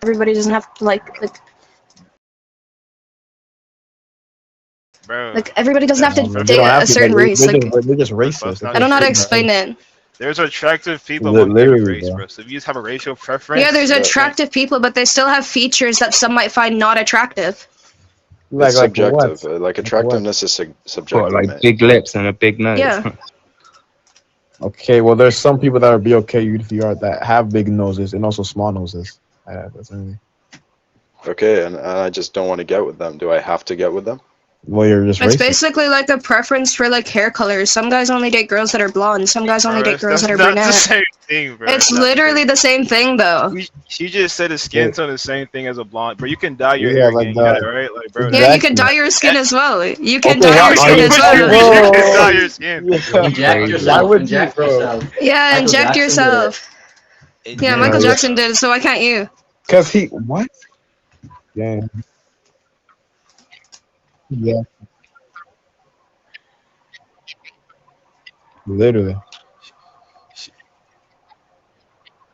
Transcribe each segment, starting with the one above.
everybody doesn't have to Bro. like everybody doesn't have to They date don't have a to. certain race. They're Like just But racist. that's not I don't know how to true, explain it. There's attractive people among every Literally, race, bro. bro. So if you just have a racial preference, Yeah, there's you attractive people, but they still have features that some might find not attractive. It's Like what? subjective. Like Like what? attractiveness is Got subjective, like man. big lips and a big nose. Yeah. Okay, well, there's some people that would be okay if you are that have big noses and also small noses. That's really. Okay, and I just don't want to get with them. Do I have to get with them? Well, you're just It's racist. basically like a preference for like hair colors. Some guys only date girls that are blonde. Some guys only date girls that are that's not the brunette. same thing, bro. It's That's not literally the same thing, though. She just said the skin tone is the same thing as a blonde, but you can dye your Yeah, hair like again. You got it that. right, like bro. Yeah, you can Exactly. dye your skin as well. You can Okay, dye why your are skin you- as You well. can dye your skin. Yeah. Inject Why yourself. would you, Inject bro? yourself. Yeah, Michael inject Jackson yourself. Yeah, Michael Jackson did, so why can't you? Cause he what? Yeah. Yeah. Literally.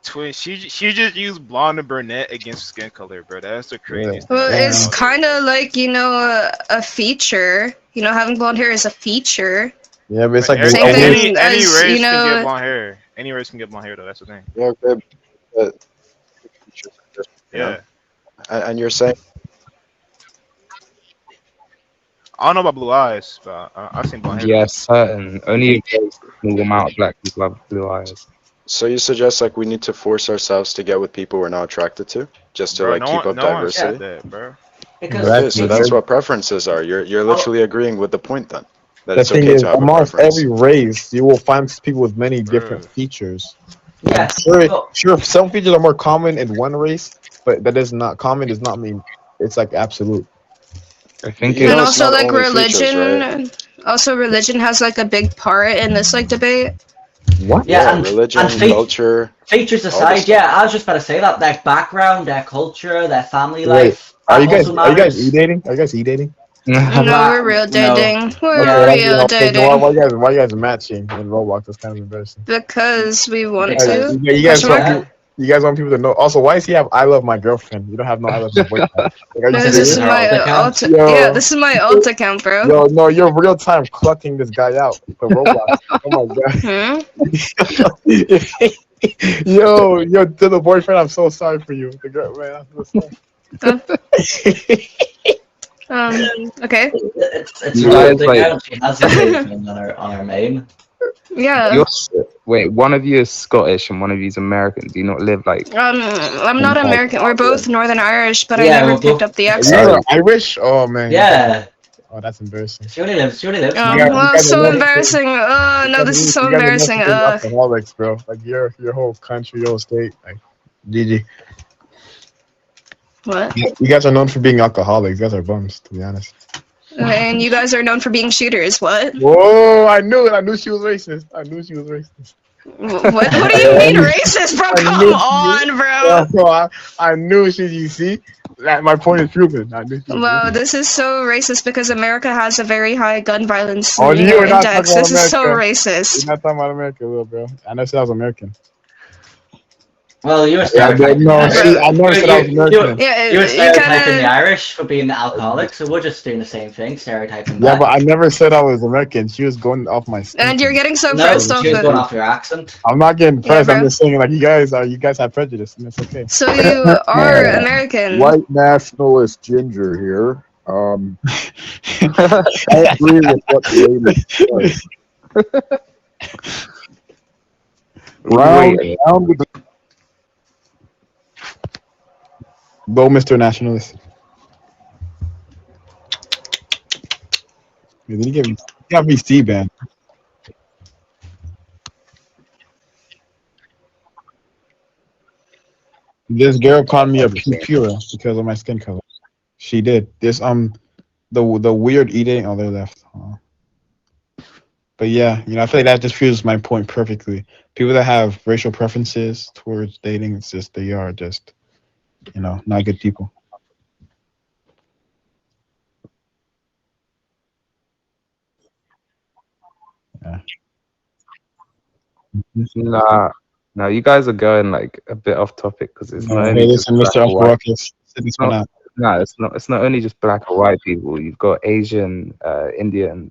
Twin, she just used blonde and brunette against skin color, bro. That's the craziest Well, thing. it's kind of like, you know, a feature. You know, having blonde hair is a feature. Yeah, but it's like Same thing any as, race you can know- get blonde hair. Any race can get blonde hair, though. That's the thing. Yeah, okay, but Yeah. and you're saying I don't know about blue eyes, but I've seen blonde hair. Yeah, certain. Only a very small amount of black people have blue eyes. so. You suggest like we need to force ourselves to get with people we're not attracted to, just to Bro, like no keep one, up no one said diversity. that, bro. Because Okay, so that's what preferences are. You're literally agreeing with the point then. That The it's thing okay is, to have a amongst preference. every race, you will find people with many Bro. different features. yeah, Sure, well, sure. Some features are more common in one race, but that is not common. Does not mean it's like absolute. I think You And know it's it's also, not like, only features, religion. Also, religion has, like, a big part in this, like, debate. What? yeah, and religion, and culture. features all this aside, stuff. yeah, I was just about to say that their background, their culture, their family Wait, life. Are that you guys? also Are you guys matters. e-dating? Are you guys e-dating? No, Nah, we're real no. dating. We're Yeah. real Why dating. why you guys matching in Roblox? That's kind of embarrassing. Because we want Because- to. You guys Question want mark? you guys want people to know. Also, why does he have "I love my girlfriend"? You don't have no "I love my boyfriend." Like, are you No, Because this it's is serious? an my alt account. alt. Yo. Yeah, this is my alt account, bro. Yo, no, you're real time clucking this guy out for Roblox. Oh my god. Hmm? Yo, to the boyfriend, I'm so sorry for you. The girl, man, I'm so sorry. Okay. It's You an guys, alt like- account. She has the boyfriend on her main. Yeah. wait, one of you is Scottish and one of you is American. Do you not live like? I'm not American. We're both Northern Irish, but I Yeah, never we're picked both- up the Are accent. you Irish? Oh man. Yeah, Oh, that's embarrassing. she only lives. Oh, You guys well, are so known for- embarrassing. Oh, no, this is so You guys are known embarrassing. for being alcoholics, bro. Like your whole country, your whole state. Like, GG. What? You guys are known for being alcoholics. You guys are bums, to be honest. And you guys are known for being shooters. What? Whoa! I knew it. I knew she was racist. I knew she was racist. What do you mean racist, bro? I Come knew- on, bro. Yeah, so I knew she. You see, that my point is proven. I knew she was Well, racist. this is so racist because America has a very high gun violence Oh, you are not index. talking about This is so America. racist. You're not talking about America, little bro. I never said I was American. well, you were Yeah, stereotyping. no, the see, I never said I was You- American. Yeah, You were you stereotyping the kind Irish for being alcoholic, so we're just doing the same thing, stereotyping Yeah, back. but I never said I was American. She was going off my skin. and you're getting so No, pressed off she was going it. off your accent. I'm not getting Yeah, pressed. I'm bro. just saying, like, you guys have prejudice, and it's okay. So you are American. White nationalist Ginger here. I agree with what the lady said. Round with the Go, Mr. Nationalist. Yeah, then you got me C-band. This girl called me a pura because of my skin color. She did. This the weird eating. Oh, they left. Oh. But yeah, I feel like that just proves my point perfectly. People that have racial preferences towards dating, it's just they are just, not good people. Yeah. Nah, Now you guys are going like a bit off topic because it's not No, only hey, just listen, black Mr. or white. Ruckus, sit this It's one not. out. No, it's not. It's not only just black or white people. You've got Asian, Indian.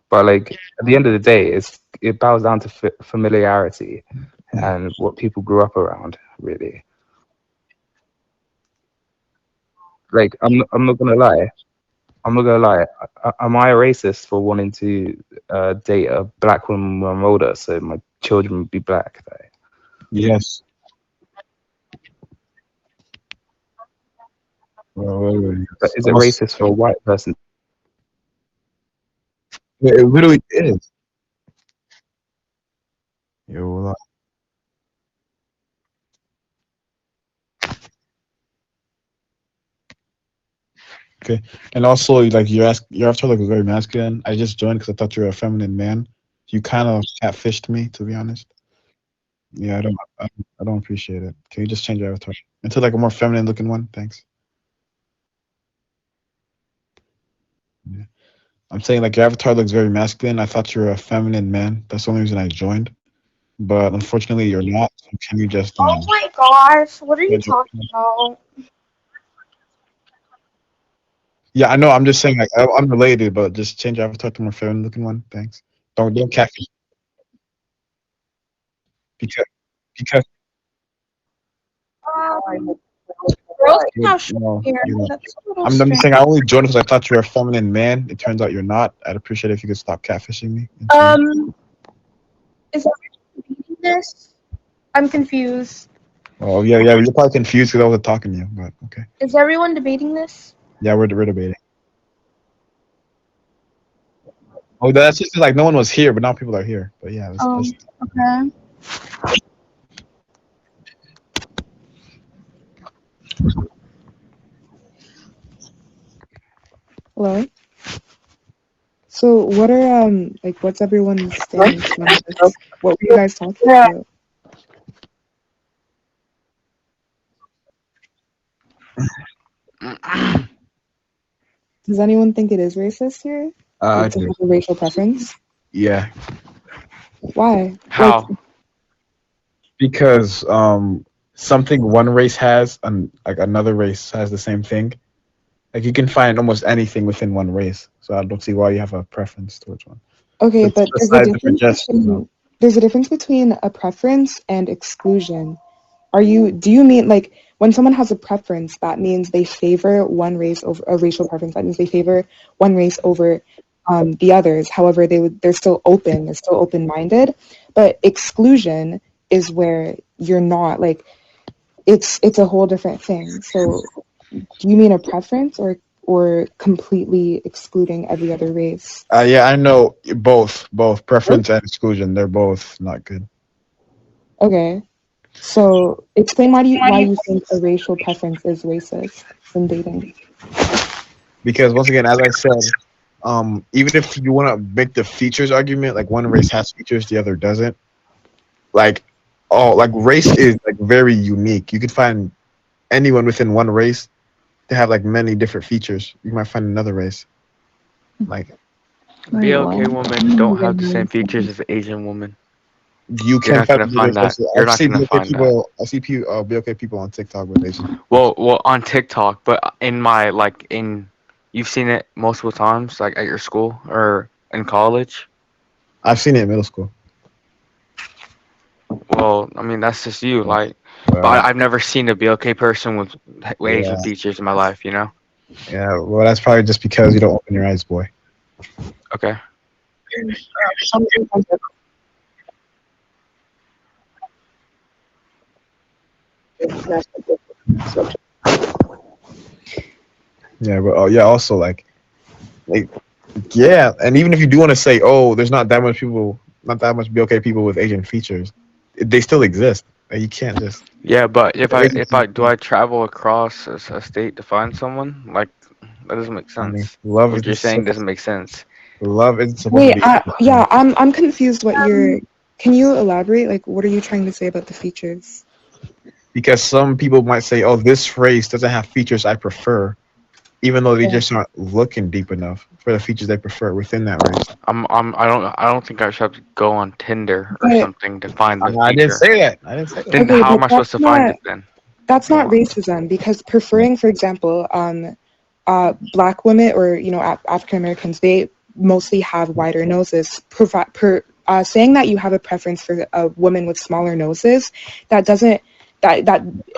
But like at the end of the day, it bows down to familiarity and what people grew up around. Really, like I'm not gonna lie. I'm not gonna lie. Am I a racist for wanting to date a black woman when I'm older, so my children would be black? Though? Yes. But is it Almost, racist for a white person? it literally is. Yo, okay. And also, like your avatar look was very masculine. I just joined because I thought you were a feminine man. You kind of catfished me, to be honest. Yeah, I don't appreciate it. Can you just change your avatar into like a more feminine looking one? Thanks. Yeah. I'm saying like your avatar looks very masculine. I thought you were a feminine man. That's the only reason I joined. But unfortunately, you're not. So can you just Oh my gosh, what are you change your- talking about? Yeah, I know. I'm just saying like I'm related, but just change your avatar to more feminine looking one. Thanks. Don't catfish because because Girls can have short no, hair. you know. That's a little I'm just strange. saying I only joined because I thought you were a feminine man. It turns out you're not. I'd appreciate it if you could stop catfishing me. Is everyone reading this? I'm confused. Oh yeah, yeah. You're probably confused because I wasn't talking to you, but okay. Is everyone debating this? Yeah, we're debating. Oh, that's just like no one was here, but now people are here. But yeah, Okay. Hello. So what are like what's everyone's stance on this? What were you guys talking about? Does anyone think it is racist here? Like, to have a racial preference? yeah, Why? How? because something one race has and like another race has the same thing. Like you can find almost anything within one race, so I don't see why you have a preference towards one. Okay, but Besides the suggestion, there's a difference between a preference and exclusion. Do you mean like when someone has a preference, that means they favor one race over a racial preference, that means they favor one race over the others. However, they're still open-minded. But exclusion is where you're not, like it's a whole different thing. So do you mean a preference or completely excluding every other race? yeah, I know both preference and exclusion. They're both not good. Okay. So explain why you think a racial preference is racist in dating. Because once again, as I said, even if you want to make the features argument, like one race has features, the other doesn't. Like, like race is like very unique. You could find anyone within one race to have like many different features. You might find another race. Like BLK women don't have the same features as Asian women. you can You're not gonna find that. You're not gonna find that. I see BLK people on TikTok with Asian. Well, on TikTok, but in my you've seen it multiple times, like at your school or in college. I've seen it in middle school. Well, I mean that's just you, like. But I've never seen a BLK person with Asian features in my life, you know. Yeah, well, that's probably just because you don't open your eyes, boy. Okay. Yeah, but yeah, also like, yeah, and even if you do want to say, oh, there's not that much BLK people with Asian features, they still exist. Like, you can't just. Yeah, but if I travel across a state to find someone, like that doesn't make sense. I mean, love what you're saying doesn't make sense. Love isn't supposed to be. Yeah, I'm confused. Can you elaborate? Like, what are you trying to say about the features? Because some people might say, oh, this race doesn't have features I prefer. even though they just aren't looking deep enough for the features they prefer within that race. I don't think I should have to go on Tinder or But- something to find the I didn't feature. say that. I didn't say that. Then Okay, how but am I supposed to that's find not- it then? That's not racism because preferring, for example, Black women or African Americans, they mostly have wider noses. Saying that you have a preference for a woman with smaller noses, that doesn't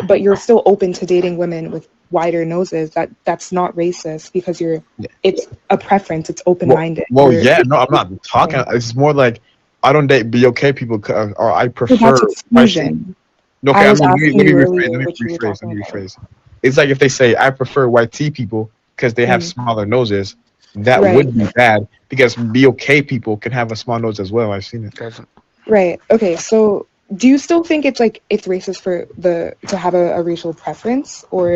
but you're still open to dating women with wider noses. That's not racist because it's a preference. It's open minded. Well, yeah, no, I'm not talking. It's more like I don't date BOK people, or I prefer. That's exclusion. No, okay, I let was me asking you rephrase. earlier Let me what you were rephrase. talking about. It's like if they say I prefer white tea people because they have smaller noses, that would be bad because BOK people can have a small nose as well. I've seen it. Right. Okay. So, do you still think it's racist for to have a racial preference, or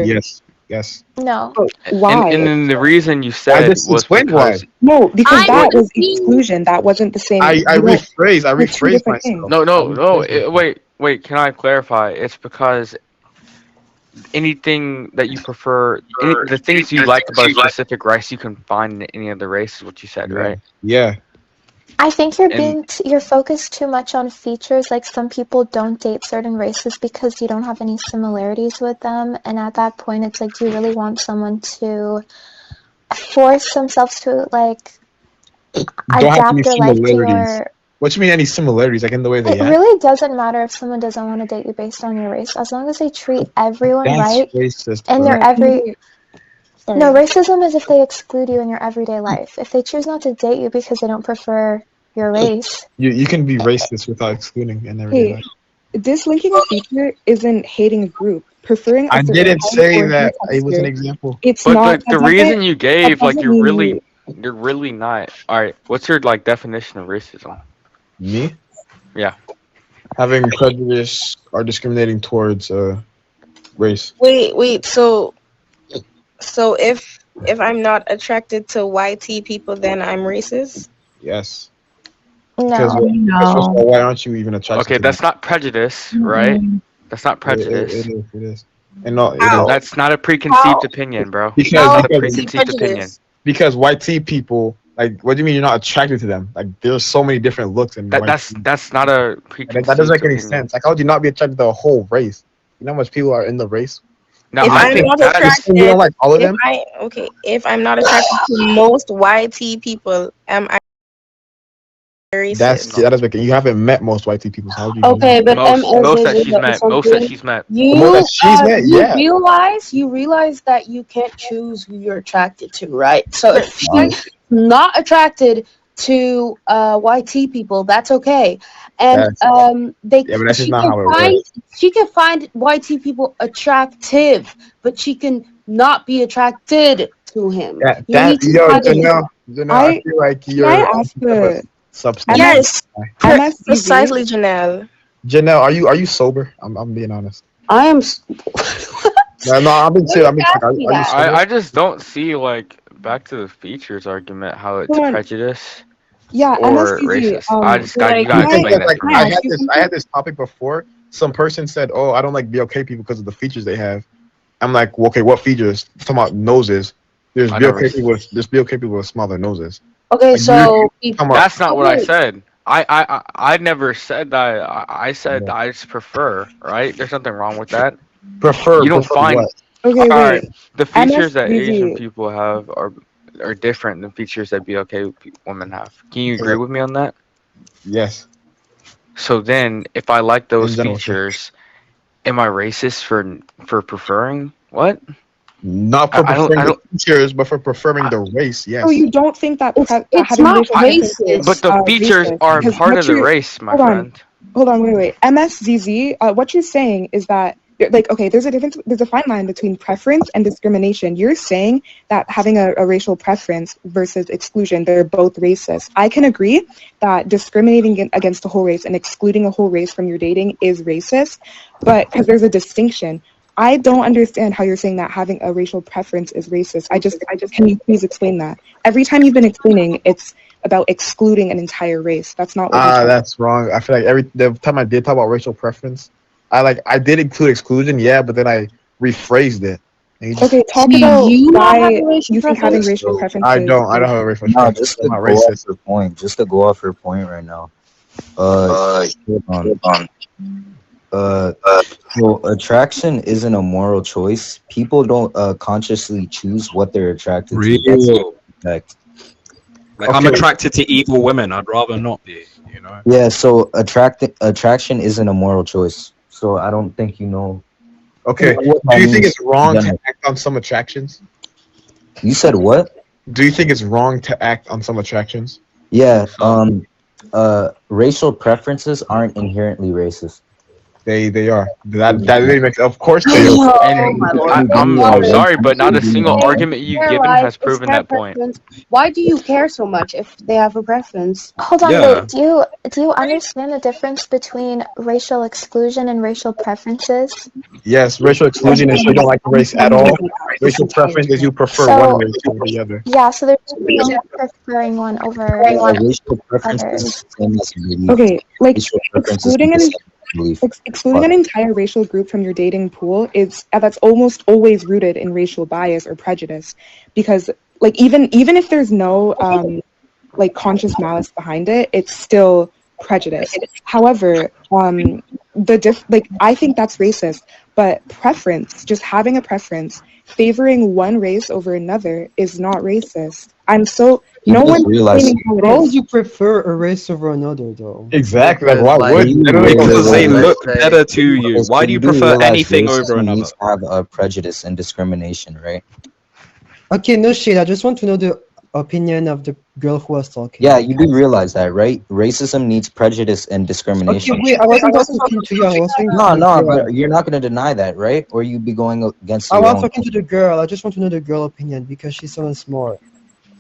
Yes. No. why? And then the reason you said just was explained because No, because I'm that was confused. exclusion. That wasn't the same. I you don't- rephrased. I they're two rephrased different myself. things. wait. Can I clarify? It's because anything that you prefer, the things you like about a specific race, you can find in any other race. Is what you said, right? Yeah. I think you're And- you're focused too much on features. Like some people don't date certain races because you don't have any similarities with them, and at that point, it's like you really want someone to force themselves to Don't have adapt any their life to similarities. your. What you mean? Any similarities? Like in the way they It act? really doesn't matter if someone doesn't want to date you based on your race, as long as they treat everyone That's right racist. and bro. they're No, racism is if they exclude you in your everyday life. If they choose not to date you because they don't prefer your race. You can be racist without excluding in everyday Hey, life. dislinking a feature isn't hating a group. Preferring a I certain didn't type say or that. hair It was an texture, example. It's But not. the reason you gave, like, doesn't you're mean really not. All right, what's your definition of racism? Me? Yeah. Having prejudice or discriminating towards race. Wait. So if I'm not attracted to YT people, then I'm racist? Yes. No. Because first of all, why aren't you even attracted Okay, to that's them? not prejudice, right? That's not prejudice. It is. And no, it How? is. That's not a preconceived opinion, bro. Because- That's not a because- preconceived opinion. Because YT people, like, what do you mean you're not attracted to them? Like, there's so many different looks in YT. That's not a preconceived That doesn't make any opinion. sense. Like, how would you not be attracted to the whole race? You know how much people are in the race? No, If I I'm think not that attracted, You don't like all of them? If I'm not attracted to most YT people, am I racist? That doesn't make it. You haven't met most YT people. So how would you Okay, know? but most that she's met. Most that she's met. You, The most that she's met, you yeah. realize that you can't choose who you're attracted to, right? So if she's not attracted to YT people, that's okay. And Yeah, but that's just not how it works. she can find YT people attractive, but she can not be attracted to him. You need to find a- I feel like Can you're I ask the substance. Yes, MSCV? precisely, Janelle. Janelle, are you sober? I'm being honest. I am. No, I'm being serious. Are you that? sober? I just don't see, like, back to the features argument, how it's Hold on. prejudice Yeah, or MSCV. racist. I just got you like, gotta can I- explain that Like, to me. I had this topic before. Some person said, "Oh, I don't like BLK people because of the features they have." I'm like, well, okay, what features? I'm talking about noses. There's I BLK never- people with smaller noses. Okay, Like, so That's not what I Okay. said. I never said that. I said I just prefer, right? There's nothing wrong with that. Prefer. You don't prefer find what? Okay, all wait. right. The features that MSCV. Asian people have are different than features that BLK women have. Can you agree with me on that? Yes. So then, if I like those In general, sure. features, am I racist for preferring what? Not for I don't- preferring I the don't- features, but for preferring the race. Yes. So you don't think that It's having not racial racist. preferences But the is, features racist? are Because part what of the you're- race, my hold on. friend. Hold on, wait. MSZZ, what you're saying is that, like, okay, there's a fine line between preference and discrimination. You're saying that having a racial preference versus exclusion, they're both racist. I can agree that discriminating against a whole race and excluding a whole race from your dating is racist, but because there's a distinction. I don't understand how you're saying that having a racial preference is racist. I just, can you please explain that? Every time you've been explaining, it's about excluding an entire race. That's not what you're talking That's wrong. I feel like the time I did talk about racial preference, I did include exclusion, yeah, but then I rephrased it. Okay, talk Do about you not have why a racial you think having preference? racial So, preferences. I don't have a racial no, preference. just I'm to not go off racist. her point. Just to go off her point right now. Hold on. So attraction isn't a moral choice. People don't consciously choose what they're attracted to. That's Real. the fact. Like I'm attracted to evil women. I'd rather not be. You know. Yeah. So attraction isn't a moral choice. So I don't think you know. Okay. What Do you that think means it's wrong in to general. act on some attractions? You said what? Do you think it's wrong to act on some attractions? Yeah. Racial preferences aren't inherently racist. They are. That really makes. Of course they are. Oh And my lord. I'm sorry, but not a single Hey, argument you've their given life, has it's proven their that point. preference. Why do you care so much if they have a preference? Hold on, Yeah. wait. Do you understand the difference between racial exclusion and racial preferences? Yes, racial exclusion is you don't like the race at all. Racial preference is you prefer one So race over the other. yeah, so there's no preferring one over Racial preference is others. the same as belief. Okay, like Racial preference is excluding the an same as belief. excluding an entire racial group from your dating pool is that's almost always rooted in racial bias or prejudice, because like even if there's no like conscious malice behind it, it's still prejudice. However, like I think that's racist, but preference, just having a preference, favoring one race over another is not racist. You No just one's realize claiming how Why it would is. you prefer a race over another, though? Exactly. Like, Because, why like, would? you That don't make no Because they sense. look better to you. Why do you prefer realize anything over racism another? needs to have a prejudice and discrimination, right? Okay, no shade. I just want to know the opinion of the girl who was talking. Yeah, you do realize that, right? Racism needs prejudice and discrimination. Okay, wait. I wasn't talking to you. I was talking to the No, girl. but you're not going to deny that, right? Or you'd be going against I your was own. talking to the girl. I just want to know the girl opinion because she sounds smart.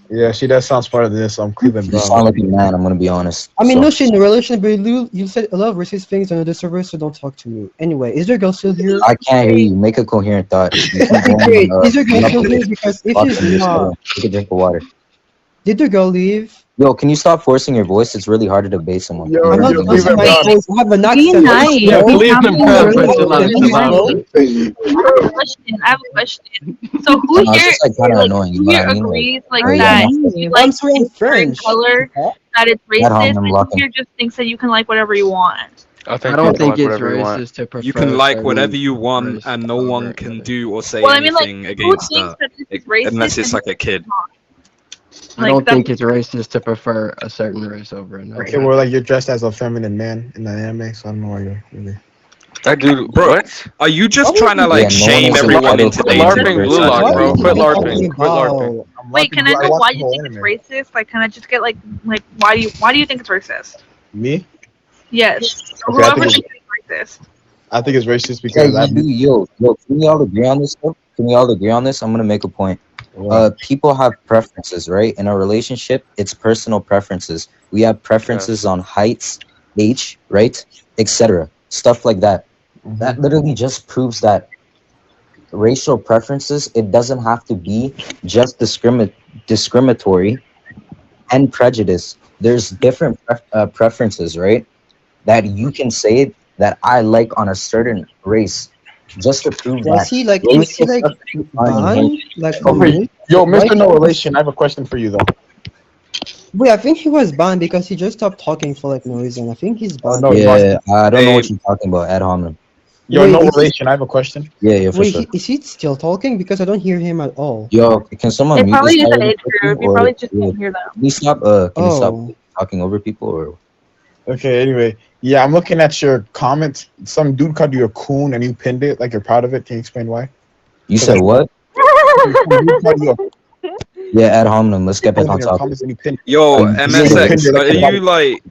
Yeah, she does sound smarter than this. Cleveland You Brown. sound like a man. I'm going to be honest. I mean, So- no shade in the relation, but you said a lot of racist things on the server, so don't talk to me. Anyway, is your girl still here? I can't hear you. Make a coherent thought. You keep Okay, going, great. Is your girl still here? Because if Watch she's me, just not, take a drink of water. did the girl leave? Yo, can you stop forcing your voice? It's really hard to debate someone. I'm not yo, forcing my Cleveland voice. I have an Be accent. nice. Yeah, Be Cleveland happy. Brown Really puts it happy. like Can you slow? I have a question. So who No, it's here, just like kind of like, annoying. You who know what here I mean? agrees like yeah, that? I'm If you I'm like sorry, a certain French. color, that it's That home, racist, I'm and who blocking. here just thinks that you can like whatever you want? I think I don't you can think like it's whatever you want. racist to prefer You can a like certain whatever you want, race and no over one can another. do or say Well, I mean, like, anything who against thinks that, that this is racist? unless it's and like a kid. I don't think it's racist to prefer a certain race over another. Okay, well, like you're dressed as a feminine man in the anime, so I don't know why you're really. That dude, Bro, what? are you just What trying to like Yeah, no one shame is everyone entitled into to Quit believe dating their LARPing, you? Blue That's Lock, What bro. is Quit he LARPing. talking Quit LARPing. about? Wait, can I know why you think it's racist? Like, can I just get like why do you think it's racist? Me? Yes, or Okay, I whoever think thinks it's racist. I think it's racist Yeah, because you do. Yo, can we all agree on this? Though? Can we all agree on this? I'm gonna make a point. People have preferences, right? In a relationship, it's personal preferences. We have preferences on heights, age, right, etc. Stuff like that. That literally just proves that racial preferences. It doesn't have to be just discriminatory and prejudice. There's different preferences, right? That you can say that I like on a certain race, just to prove Was that. he like racial preferences aren't banned? inherent. Like from Okay, me? yo, Why Mr. No he- Relation, I have a question for you though. Wait, I think he was banned because he just stopped talking for like no reason. I think he's banned. no, Yeah, I don't know Hey, what you're talking about, ad hominem. Yo, Wait, No is he- Relation, I have a question. Yeah, for Wait, sure. is he still talking? Because I don't hear him at all. Yo, can someone They mute probably this use guy an really age quickly, group. You or probably just yeah, can't hear them. can you stop? Can you stop Oh. talking over people, or Okay, anyway, yeah, I'm looking at your comments. Some dude called you a coon and you pinned it, like you're proud of it. Can you explain why? you said what? Some dude called you a Yeah, ad hominem. Let's get back coon on in your topic. comments and you pinned it. yo, You said MSX, it. are you like?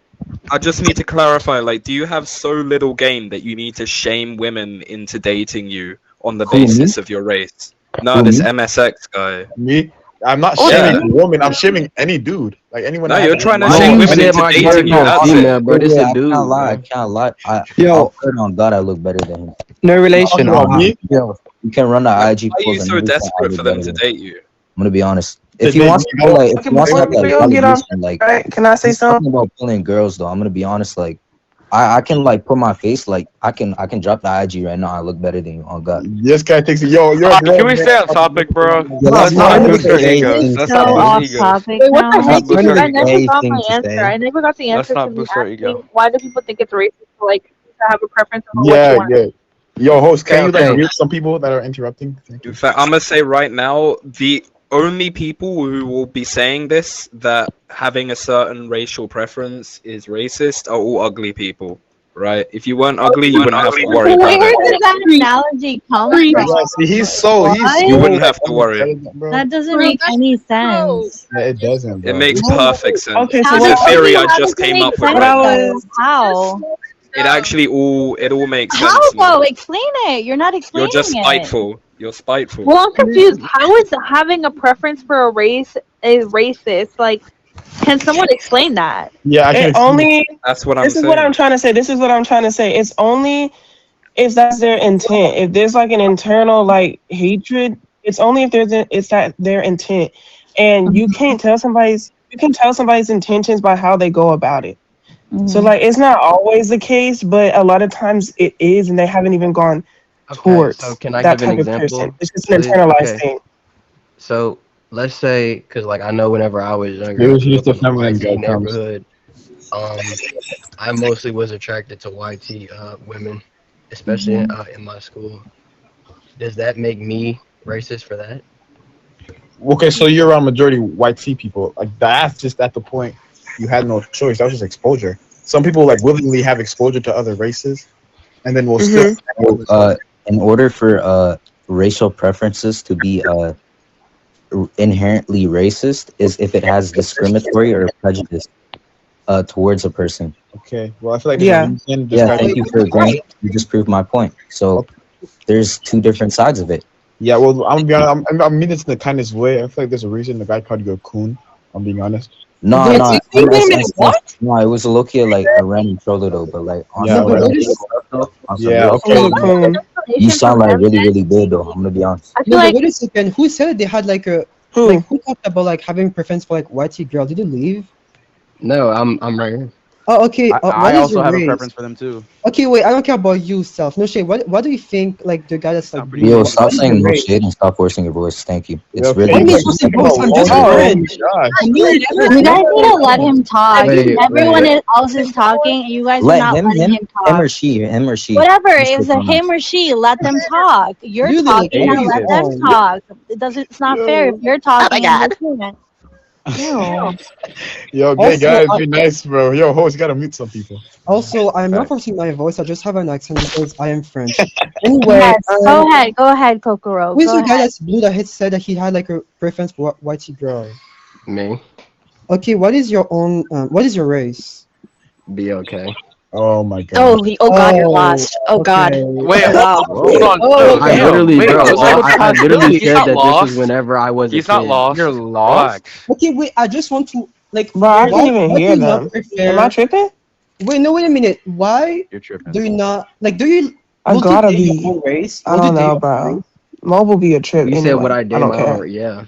I just need to clarify. Like, do you have so little game that you need to shame women into dating you on the Who, me? basis of your race? No, Who, this me? MSX guy. Me? I'm not Oh, shaming yeah. a woman. I'm shaming any dude. Like anyone. No, that you're has trying to a- shame you women said into my dating you. girl That's female, it. bro. This Yeah, a I dude, can't lie. I bro. can't lie. Yo. I'll put it on God. I look better than him. No relation. Talking about me? Yo, you can run the IG Why are polls you and so everything. I desperate look for them better to than him. date you? I'm gonna be honest. If They he wants to go- go if he wants to have Before like you get on, validation, like right? Can I say he's something? talking about pulling girls though. I'm gonna be honest, like I can like put my face like I can drop the IG right now. I look better than you. Oh God. This guy thinks you're a Can grown we man. stay on topic, bro? Yeah, Let's not not even boost our say egos. anything. Let's So not off boost egos. topic Wait, what now. the Let's heck? not boost our I never egos. got my to answer. say. I never got the Let's answer not to me boost our asking ego. why do people think it's racist to like to have a preference over what you Yeah, want. yeah. Yo, host, can Okay, you like okay. mute some people that are interrupting? Thank you. In fact, I'm gonna say right now, the only people who will be saying this that having a certain racial preference is racist are all ugly people, right? If you weren't ugly, you wouldn't have to worry about Where it. did that analogy come from? Yeah, see, he's so You What? wouldn't have to worry. bro. That doesn't Bro, make that's any true. sense. Yeah, it doesn't, It bro. makes No. perfect sense. Okay, so How It's a does theory I how just does it came make up with sense right now. though? How? It actually all makes How sense now. though? Explain it. You're not You're explaining just it. spiteful. You're spiteful. Well, I'm confused. How is having a preference for a race is racist? Like, can someone explain that? Yeah, I can It explain. only. That's what I'm This is what saying. I'm trying to say. This is what I'm trying to say. It's only if that's their intent. If there's like an internal like hatred, it's only if it's that their intent, and you can tell somebody's intentions by how they go about it. So like it's not always the case, but a lot of times it is, and they haven't even gone Okay, towards so can I that give an type of person. example, It's just an please? internalized Okay. thing. So let's say, because like I know whenever I was younger, Maybe I it's grew just up a in a feminine YT guy comes. neighborhood. I mostly was attracted to YT women, especially in my school. Does that make me racist for that? Okay, so you're around majority white tea people. Like that's just at the point you had no choice. That was just exposure. Some people like willingly have exposure to other races, and then will still. In order for racial preferences to be inherently racist is if it has discriminatory or prejudice towards a person. Okay, well I feel like Yeah. there's a reason. Yeah, thank you for agreeing. You just proved my point. So there's two different sides of it. Yeah, well I'm gonna be honest. I'm meaning this in the kindest way. I feel like there's a reason the guy called you a coon. I'm being honest. No, Wait, no, wait a minute, what? no, it was a low-key like a random troll though, but like on Yeah, some but real what is- stuff, though, on some Yeah, real okay. stuff, you sound like really good though. I'm gonna be honest. No, but wait a second. Who said they had like a who talked about like having preference for like whitey girl? Did you leave? No, I'm right here. Oh, okay. What I is also your have a race? preference for them too. Okay, wait. I don't care about you, self. No shade. What do you think? Like the guy that's like. blue, Yo, what stop is saying your no race? shade and stop forcing your voice. Thank you. It's Okay. really. What do you mean forcing voice? I'm just a friend. You guys need to let him talk. Wait, Everyone wait. else is talking, and you guys are Let not letting him him talk. or she, him or she. Whatever, Just it's click a on him or she. Let them talk. You're Really, like, talking. Now what let is them wrong? talk. It doesn't. It's not fair if you're talking. And you're doing it. Ew. Yo, Also, gay guys, be nice, bro. Yo, host, you gotta mute some people. Also, I'm not forcing my voice. I just have an accent because I am French. Anyway, Yes, go ahead, Kokoro. Who's Go the guy ahead. that's blue that had said that he had like a preference for whitey girl? Me, Okay, what is your own? What is your race? be okay. Oh my god. Oh God, you're lost. Oh God. okay. Wait, Oh, wow. hold on. Oh, I Damn, literally, wait, bro, there's like a I literally possibility. He's said not that this lost. was whenever I was He's a not kid. lost. You're lost. Okay, wait. I just want to like. Bro, I why can't even do hear you not them. prefer? Am I tripping? Wait, no, wait a minute. Why You're tripping. do you not like? Do you? I Will gotta you date be. your own race? I Will you don't date know, your own bro. race? Mobile be a trip You anyway. said what I I did don't my care. own, yeah.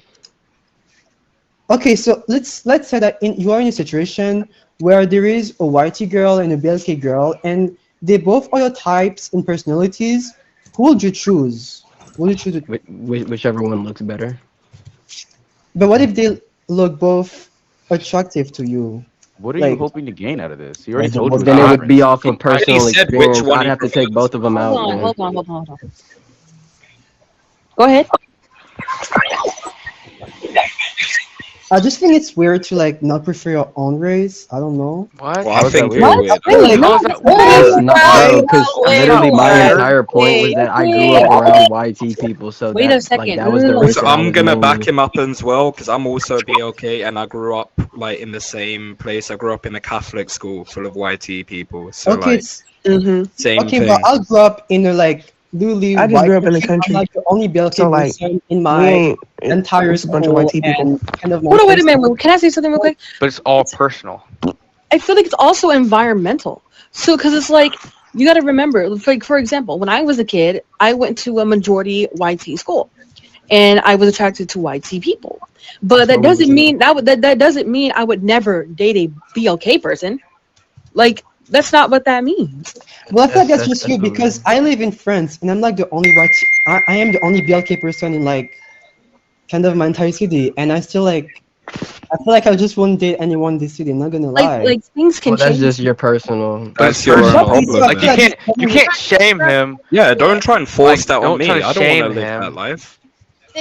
Okay, so let's say that you are in a situation where there is a whitey girl and a BLK girl, and they both are your types and personalities. Who would you choose? Would you choose? Whichever one looks better. But what if they look both attractive to you? What are you Like, hoping to gain out of this? You already Like, told what you. Then his it would be preference. off of personal said which experience. one I'd he have to take both of them out. Hold on, then. hold on. Go ahead. I just think it's weird to like not prefer your own race. I don't know. What? Well, I think weird? you're weird. Like, How is that It's weird? not, bro, because literally my weird. entire point was that I grew up around YT people, so Wait a that second. that was the race Also, that I I'm was gonna back mainly. him up as well because I'm also BLK and I grew up like in the same place. I grew up in a Catholic school full of YT people, so okay, like same okay, thing. but I grew up in a like literally I just white grew up in the country. country. I'm like the only BLK So, like, person in We my ain't. entire It's a bunch of school white people. and kind of my Hold on, wait a first- minute. Can I say something real quick? But it's all personal. I feel like it's also environmental. So, because it's like, you got to remember, like, for example, when I was a kid, I went to a majority YT school. And I was attracted to YT people. But that doesn't mean, that doesn't mean I would never date a BLK person. Like, That's not what that means. Well, I feel like that's That's just you because I live in France and I'm like the only white. I am the only BLK person in like kind of my entire city, and I still like. I feel like I just won't date anyone in this city. I'm not gonna lie. Like things can Well, that's change. just your personal. That's your Personal. problem. Like man. you can't shame him. Yeah, don't try and force Like, that on don't me. try to I don't want to shame live him. that life.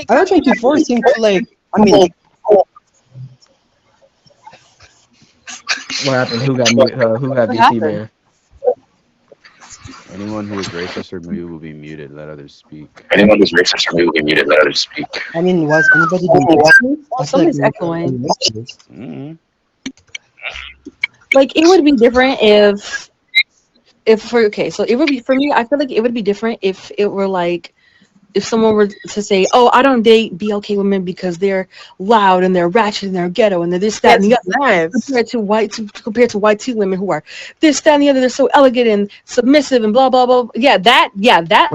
I'm not trying to force him to like. I mean, What happened? Who got who got What BC happened? man? Anyone who is racist or me will be muted. Let others speak. Anyone who's racist or me will be muted. Let others speak. I mean, was anybody being racist? I feel Somebody's like echoing. racist. Mm-hmm. Like it would be different if for okay, so it would be for me. I feel like it would be different if it were like if someone were to say, "Oh, I don't date BLK women because they're loud and they're ratchet and they're ghetto and they're this, that, and the other." Compared to white women who are this, that, and the other, they're so elegant and submissive and blah blah blah. Yeah, that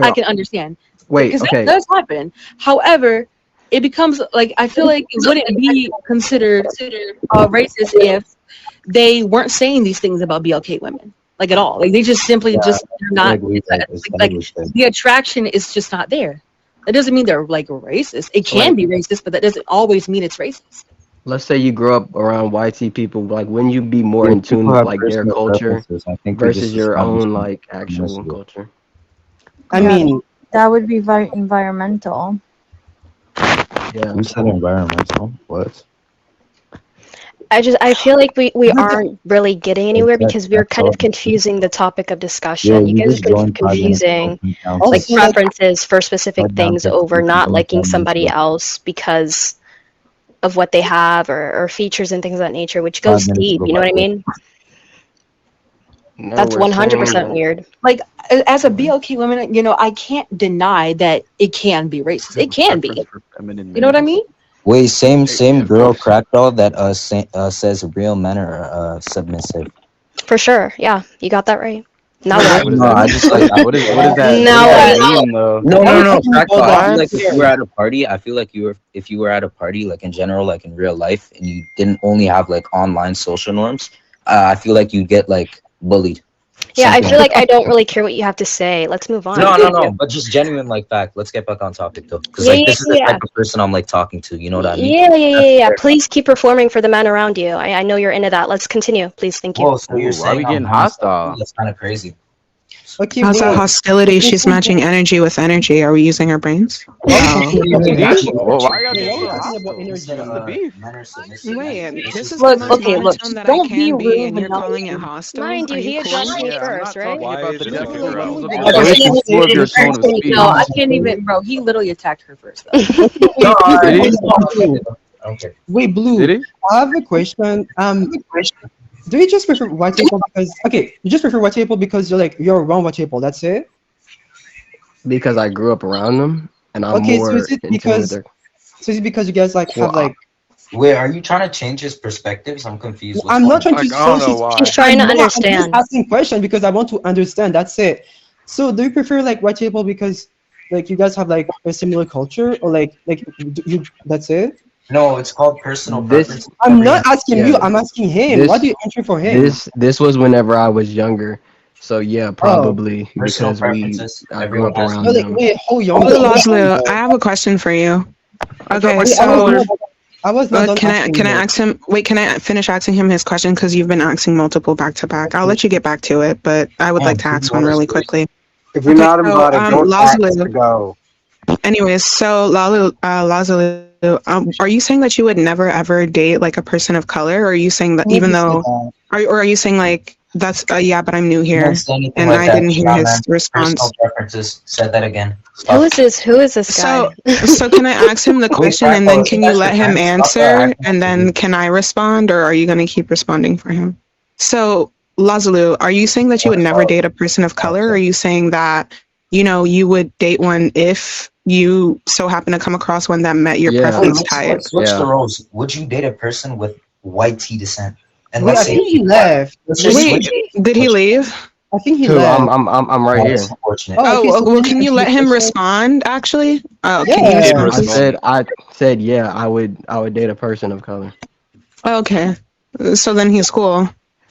I Wait, can understand. Wait, Because okay. that does happen. However, it becomes like I feel like it wouldn't be considered racist if they weren't saying these things about BLK women, like at all. Like they just simply just they're I not agree with like what you said. the attraction is just not there. That doesn't mean they're like racist. It can be racist, but that doesn't always mean it's racist. Let's say you grew up around YT people. Like, wouldn't you be more in tune People with have like their personal culture preferences. I think we versus just your established own that like actual initially. culture? I Yeah, mean, that would be very environmental. Yeah. You said environmental. What? I feel like we aren't really getting anywhere because we're kind of confusing the topic of discussion. Yeah, You you guys just are joined 5 minutes ago. confusing Down like to- preferences for specific Right down things to over 50 not joined liking 5 minutes somebody ago. else because of what they have or features and things of that nature, which 5 goes minutes deep. ago, You know by what I the way. mean? No, That's we're saying 100% that. weird. Like as a BLK woman, I can't deny that it can be racist. It can be. For feminine You know what I males. mean? Wait, same Yeah, of girl course. crackdoll that says real men are submissive. For sure. Yeah, you got that right. Now What what? does No, that I mean? just like What does that Now what? mean though? No, crackdoll. I feel What? like if you were at a party, if you were at a party, like in general, like in real life, and you didn't only have like online social norms, I feel like you'd get like bullied. Yeah, I Something feel like like I don't really care what you have to say. Let's move on. no, but just genuine like fact. Let's get back on topic though, because Yeah, like yeah, this is the yeah. type of person I'm like talking to. You know what I mean? Yeah. Please keep performing for the men around you. I know you're into that. Let's continue, please. Thank you. Whoa, so you're Ooh, why are we saying I'm getting homosexual? hostile? That's kind of crazy. okay, How's that wait. hostility? She's matching energy with energy. Are we using our brains? Wow. Well, why y'all getting so Talking hostile? about energy. What's the beef? Wait, this is Look, the most okay, look, monotone that I don't be can be, rude, and you're Vanilla. calling it hostile? Mind you, Are he you addressed cool? me Yeah, I'm first, not right? talking Why about is the it gender hostile? roles. I'm Okay, talking This about is more of your tone of speech. No, I can't even, bro. He literally attacked her first. Though. Did he? Okay. Wait, Blue. Did he? I have a question. Do you just prefer white people because you just prefer white people because you're around white people? That's it. Because I grew up around them, and I'm Okay, more so is it in tune with because their. you guys like have like? Wait, are you trying to change his perspectives? I'm confused. What's I'm not going trying on? to Like, I don't change know his. why. He's trying to I'm just understand. asking question because I want to understand. That's it. So do you prefer like white people because like you guys have like a similar culture or like you? That's it. No, it's called personal This preference. I'm not asking you. yeah. I'm asking him. Why do you answer for him? This was whenever I was younger, so yeah, probably Personal because preferences. I grew Everyone up has around No, like, them. wait, how young? Oh, Laszlo, I have a question for you. Okay, Wait, so I was not done can asking I you. ask him? Wait, can I finish asking him his question? Because you've been asking multiple back to back. I'll let you get back to it, but I would like to ask one really quickly. If you're Okay, not so invited, don't ask to Laszlo. go. Anyways, so Laszlo, are you saying that you would never ever date like a person of color? Or are you saying that Who even just said though, that? or are you saying like that's yeah, but I'm new You here didn't say anything and like I that. didn't hear his Shaman. response? Personal preferences. Said that again. Who is this? Who is this guy? So can I ask him the question and then can you let him answer and then can I respond or are you going to keep responding for him? So Lazulu, are you saying that you would never date a person of color? Or are you saying that, you would date one if you so happen to come across one that met your preference type? Let's switch the roles. Would you date a person with white tea descent? And Wait, let's I say think he left. Let's just Wait, switch it. did he leave? I think he Who? left. I'm right here. That's unfortunate. Oh, okay, so well, then can you answer let the him question. respond actually? Oh, Yeah. can you respond, I please? said yeah, I would date a person of color. Okay. So then he's cool.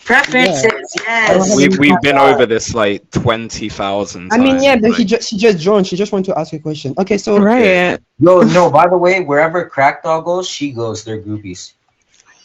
Preferences, I don't yes. have We've anything. been over this like 20,000 I mean, yeah, times. but Like, she just joined. She just wanted to ask a question. Okay, so Right. Yo, no, by the way, wherever Crack Dog goes, she goes. They're groupies.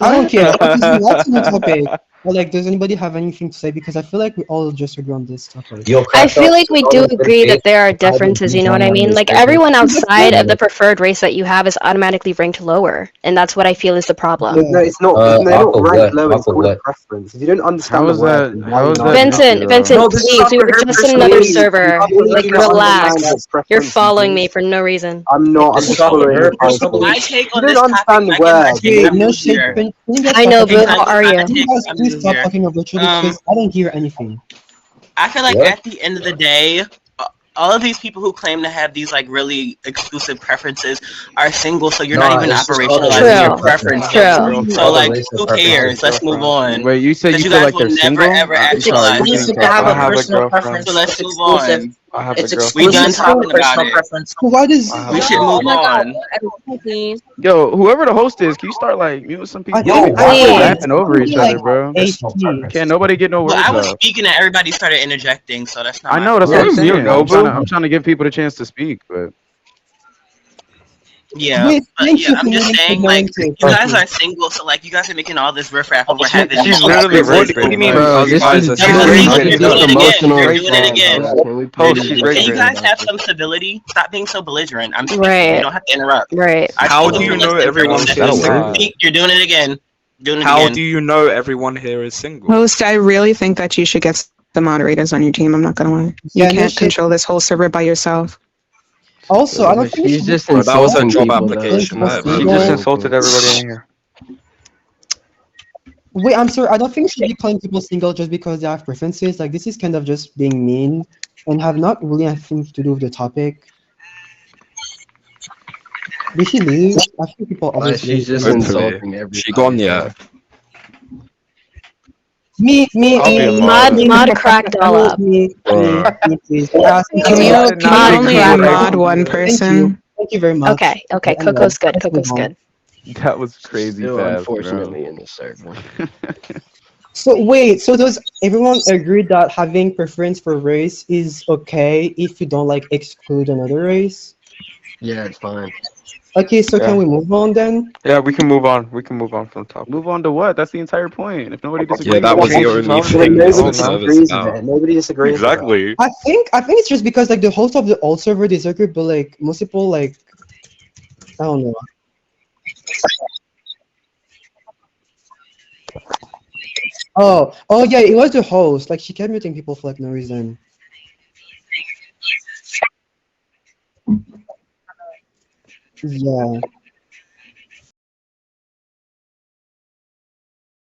I don't care. Okay, so that's the topic. But like, does anybody have anything to say? Because I feel like we all just agree on this topic. Yo, I Crack feel Dog, like we all do in good agree that faith, there are I would differences, be you know what I joining mean? this Like circle. everyone outside of the preferred race that you have is automatically ranked lower, and that's what I feel is the problem. No, it's not. They're Off not of ranked what? low. Off It's of called a what? preference. If you don't understand How the is word, that? then why How are you is not? that an issue Vincent, though? Vincent, No, this is please, we were after her just in another preference. server. You're Like, making it relax. undermine the You're preference. following me for no reason. I'm not. I'm This is just off of following her the personal title. My beliefs. take You on this don't topic, understand the I give my word. take. Wait, I'm no new shade. here. Can you guys I stop know, talking? Boo. I'm How are I'm you? a Can you take. guys I'm please new stop here. talking over each other because I don't hear anything. I feel like What? at the end of the day, all of these people who claim to have these like really exclusive preferences are single, so you're not Nah, even it's just called a operationalizing your racial True. preference. preferences. True. It's So called a like, racial who preference. cares? Let's move on. Wait, you say Because you you feel guys like will they're never single? ever I'm actualize actualize sorry, you your can single keep to talking. have I a have a personal girlfriend. So let's It's move exclusive. on. I have a It's We girlfriend. done exclusive to a talking about personal it. preference. So why does I have We a should No, move girlfriend. no, no. on. Please. Yo, whoever the host is, can you start like muting some I people? Yo, think Like, I why y'all would think keep I it's rapping insult over gonna be each like other, my bro. personal AP. Can't preferences? nobody get no Well, words I was out. speaking and everybody started interjecting, so that's not I my know, that's fault. what Yeah, I'm it's saying. true. I'm trying to give people the chance to speak, but Yeah, Wait, but thank yeah, you for I'm just moving to saying, like, ignorance. you Thank guys you. are single, so like, you guys are making all this riffraff over she's having literally preferences. rape What do you baiting. mean? Like, Y'all all Bro, you this guys is are are just very single. rape You're baiting doing her. it again. You're emotional. doing it again. Post, she's rape Can you baiting. guys have some civility? Stop being so belligerent. I'm speaking. You Right. don't have to interrupt. Right. I How told do them to you know listen for everyone 2 is here that a is seconds. word? single? See, you're doing it again. Doing it How again. do you know everyone here is single? Host, I really think that you should get the moderators on your team. I'm not gonna lie. You Yeah, no can't shade. control this whole server by yourself. Also, I don't think it She's should be just Well, that was a insulting job people, though. saying application. people She's I have no She just single. insulted everybody in here. Wait, I'm sorry. I don't think we should be calling people single just because they have preferences. Like this is kind of just being mean and have not really anything to do with the topic. Did she leave? I think people always She's leave. just Hopefully. insulting everybody. She gone, yeah. I'll be a Mod cracked all up. Me, please. Can you I did not can you think only you would mod actually one do that. person? Thank you very much. Okay. Okay. I'm done. Coco's good. Let's move Coco's on. good. That was crazy Still, fast, bro. unfortunately, in the server. So wait, so does everyone agree that having preference for race is okay if you don't like exclude another race? Yeah, it's fine. Okay, so Yeah. can we move on then? Yeah, we can move on. We can move on from the topic. Move on to what? That's the entire point. If nobody disagrees, Yeah, that was the what are you only talking thing about? this Nobody whole server's disagrees with about. it. Nobody disagrees with it. Exactly. I think it's just because like the host of the old server disagree, but like most people like I don't know. Oh yeah, it was the host. Like she kept muting people for like no reason. Yeah.